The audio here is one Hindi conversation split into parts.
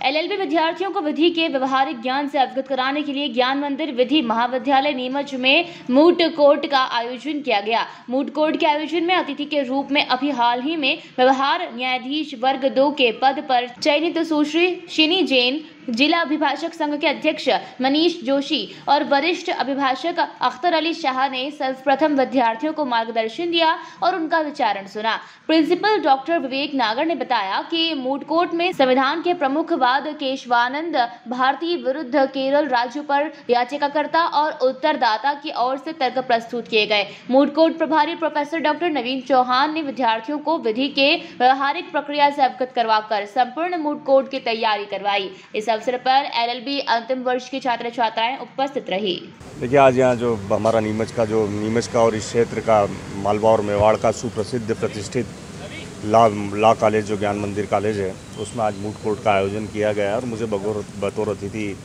एलएलबी विद्यार्थियों को विधि के व्यवहारिक ज्ञान से अवगत कराने के लिए ज्ञान मंदिर विधि महाविद्यालय नीमच में मूट कोर्ट का आयोजन किया गया। मूट कोर्ट के आयोजन में अतिथि के रूप में अभी हाल ही में व्यवहार न्यायाधीश वर्ग 2 के पद पर चयनित सुश्री शिनी जैन, जिला अभिभाषक संघ के अध्यक्ष मनीष जोशी और वरिष्ठ अभिभाषक अख्तर अली शाह ने सर्वप्रथम विद्यार्थियों को मार्गदर्शन दिया और उनका विचारण सुना। प्रिंसिपल डॉक्टर विवेक नागर ने बताया कि मूट कोर्ट में संविधान के प्रमुख वाद केशवानंद भारती विरुद्ध केरल राज्य पर याचिकाकर्ता और उत्तरदाता की ओर से तर्क प्रस्तुत किए गए। मूट कोर्ट प्रभारी प्रोफेसर डॉक्टर नवीन चौहान ने विद्यार्थियों को विधि के व्यवहारिक प्रक्रिया से अवगत करवाकर संपूर्ण मूट कोर्ट की तैयारी करवाई। इस अवसर पर एलएलबी अंतिम वर्ष की छात्र छात्राएं उपस्थित रही। देखिए, आज यहाँ जो हमारा नीमच का और इस क्षेत्र का मालवा और मेवाड़ का सुप्रसिद्ध प्रतिष्ठित लॉ कॉलेज जो ज्ञान मंदिर कॉलेज है, उसमें आज मूट कोर्ट का आयोजन किया गया और मुझे बतौर अतिथि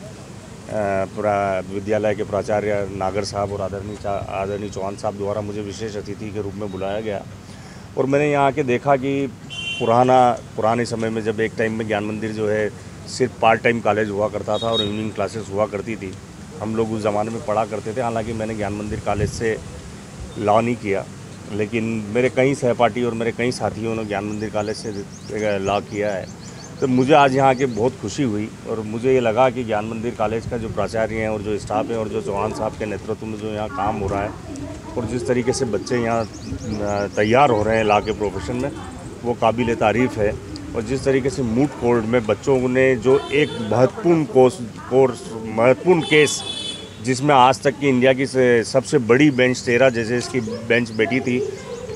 पूरा विद्यालय के प्राचार्य नागर साहब और आदरणीय चौहान साहब द्वारा मुझे विशेष अतिथि के रूप में बुलाया गया। और मैंने यहाँ आके देखा कि पुराने समय में जब एक टाइम में ज्ञान मंदिर जो है सिर्फ पार्ट टाइम कॉलेज हुआ करता था और इवनिंग क्लासेस हुआ करती थी, हम लोग उस ज़माने में पढ़ा करते थे। हालांकि मैंने ज्ञान मंदिर कॉलेज से लॉ नहीं किया, लेकिन मेरे कई सहपाठी और मेरे कई साथियों ने ज्ञान मंदिर कॉलेज से लॉ किया है। तो मुझे आज यहाँ के बहुत खुशी हुई और मुझे ये लगा कि ज्ञान मंदिर कॉलेज का जो प्राचार्य हैं और जो स्टाफ है और जो चौहान साहब के नेतृत्व में जो यहाँ काम हो रहा है और जिस तरीके से बच्चे यहाँ तैयार हो रहे हैं लॉ के प्रोफेशन में, वो काबिल तारीफ़ है। और जिस तरीके से मूट कोर्ट में बच्चों ने जो एक महत्वपूर्ण केस जिसमें आज तक की इंडिया की सबसे बड़ी बेंच 13 जजेस की बेंच बैठी थी,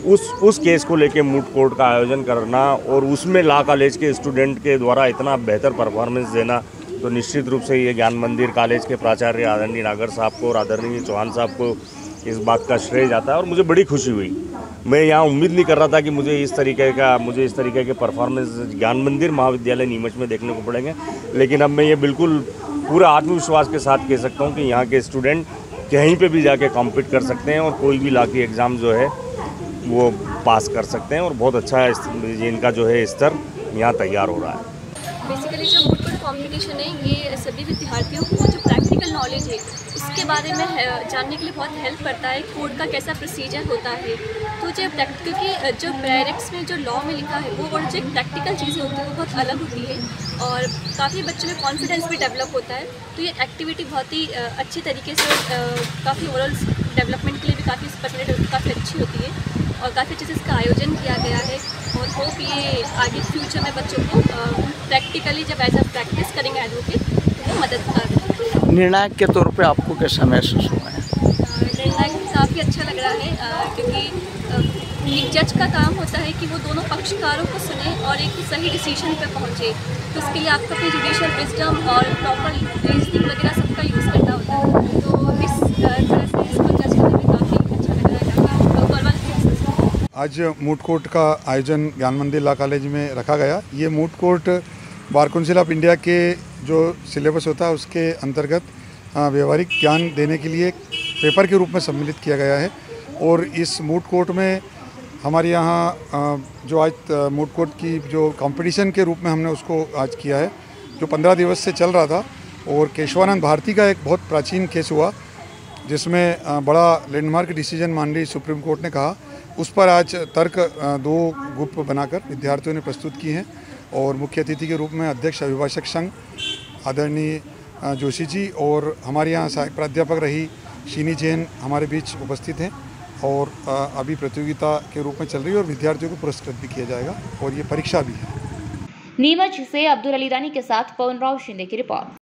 उस केस को लेके मूट कोर्ट का आयोजन करना और उसमें लॉ कॉलेज के स्टूडेंट के द्वारा इतना बेहतर परफॉर्मेंस देना, तो निश्चित रूप से ये ज्ञान मंदिर कॉलेज के प्राचार्य आदरणीय नागर साहब को और आदरणीय चौहान साहब को इस बात का श्रेय जाता है और मुझे बड़ी खुशी हुई। मैं यहाँ उम्मीद नहीं कर रहा था कि मुझे इस तरीके के परफॉर्मेंस ज्ञान मंदिर महाविद्यालय नीमच में देखने को पड़ेंगे, लेकिन अब मैं ये बिल्कुल पूरा आत्मविश्वास के साथ कह सकता हूँ कि यहाँ के स्टूडेंट कहीं पे भी जाके कॉम्पीट कर सकते हैं और कोई भी लॉ की एग्ज़ाम जो है वो पास कर सकते हैं और बहुत अच्छा है इनका जो है स्तर यहाँ तैयार हो रहा है। बेसिकली जो मूट कोर्ट कॉम्पिटिशन है, ये सभी विद्यार्थियों को जो प्रैक्टिकल नॉलेज है उसके बारे में जानने के लिए बहुत हेल्प करता है। कोर्ट का कैसा प्रोसीजर होता है, तो क्योंकि जो बैरिक्स में जो लॉ में लिखा है वो और जो प्रैक्टिकल चीज़ें होती हैं वो बहुत अलग होती है और काफ़ी बच्चों में कॉन्फिडेंस भी डेवलप होता है। तो ये एक्टिविटी बहुत ही अच्छी तरीके से काफ़ी ओवरऑल डेवलपमेंट के लिए भी काफ़ी अच्छी होती है और काफ़ी अच्छे से इसका आयोजन किया गया है और होप ये आगे फ्यूचर में बच्चों को प्रैक्टिकली जब ऐसा प्रैक्टिस करेंगे एडवोकेट तो वो मदद निर्णायक के तौर पे आपको कैसा महसूस हुआ है? निर्णायक काफ़ी अच्छा लग रहा है क्योंकि एक जज का काम होता है कि वो दोनों पक्षकारों को सुने और एक सही डिसीजन पे पहुँचे। तो उसके लिए आपको अपनी जुडिशियल विजडम और प्रॉपर रीजनिंग वगैरह सबका यूज़ करना होता है। तो इस तरह से इसको जज करने में काफ़ी अच्छा लग रहा है। आज मूट कोर्ट का आयोजन ज्ञान मंदिर लॉ कॉलेज में रखा गया। ये moot court bar council of India के जो सिलेबस होता है उसके अंतर्गत व्यवहारिक ज्ञान देने के लिए पेपर के रूप में सम्मिलित किया गया है। और इस मूट कोर्ट में हमारे यहाँ जो आज मूट कोर्ट की जो कंपटीशन के रूप में हमने उसको आज किया है, जो 15 दिवस से चल रहा था। और केशवानंद भारती का एक बहुत प्राचीन केस हुआ जिसमें बड़ा लैंडमार्क डिसीजन माननीय सुप्रीम कोर्ट ने कहा, उस पर आज तर्क 2 ग्रुप बनाकर विद्यार्थियों ने प्रस्तुत की हैं। और मुख्य अतिथि के रूप में अध्यक्ष अभिभाषक संघ आदरणीय जोशी जी और हमारे यहाँ सहायक प्राध्यापक रही शिनी जैन हमारे बीच उपस्थित हैं। और अभी प्रतियोगिता के रूप में चल रही है और विद्यार्थियों को पुरस्कृत भी किया जाएगा और ये परीक्षा भी है। नीमच से अब्दुल अली रानी के साथ पवन राव शिंदे की रिपोर्ट।